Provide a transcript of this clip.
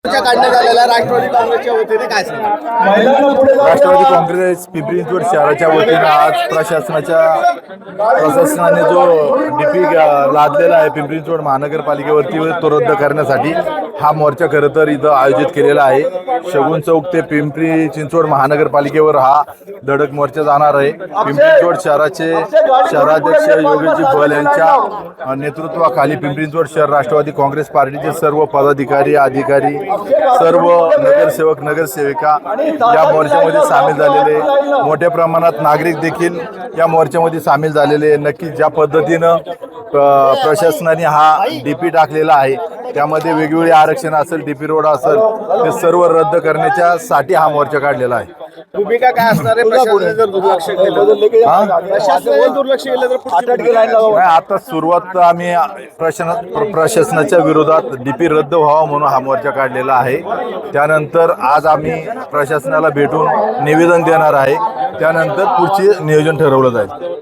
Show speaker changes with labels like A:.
A: काढण्यात आलेला राष्ट्रवादी काँग्रेसच्या वतीने काय सांगा?
B: राष्ट्रवादी काँग्रेस पिंपरी चिंचवड शहराच्या वतीने आज प्रशासनाने जो डीपी लादलेला आहे पिंपरी चिंचवड महानगरपालिकेवरती तो रद्द करण्यासाठी हा मोर्चा खरं तर इथं आयोजित केलेला आहे। शगुन चौक ते पिंपरी चिंचवड महानगरपालिकेवर हा धडक मोर्चा जाणार आहे। पिंपरी चिंचवड शहराचे शहराध्यक्ष योगेशजी बल यांच्या नेतृत्वाखाली पिंपरी चिंचवड शहर राष्ट्रवादी काँग्रेस पार्टीचे सर्व पदाधिकारी अधिकारी सर्व नगरसेवक नगरसेविका या मोर्चामध्ये सामील झालेले, मोठ्या प्रमाणात नागरिक देखील या मोर्चामध्ये सामील झालेले। नक्की ज्या पद्धतीनं प्रशासनाने हा डीपी टाकलेला आहे त्यामध्ये वेगवेगळे आरक्षण असेल, डीपी रोड असेल, ते सर्व रद्द करण्यासाठी हा मोर्चा काढलेला आहे।
A: भूमिका काय असणार आहे? प्रशासनाने जर दुर्लक्ष केलं तर
B: आता सुरुवात आम्ही प्रशासनाच्या विरोधात डीपी रद्द व्हावा म्हणून हा मोर्चा काढलेला आहे। त्यानंतर आज आम्ही प्रशासनाला भेटून निवेदन देणार आहे, त्यानंतर पुढचे नियोजन ठरवलं जाईल।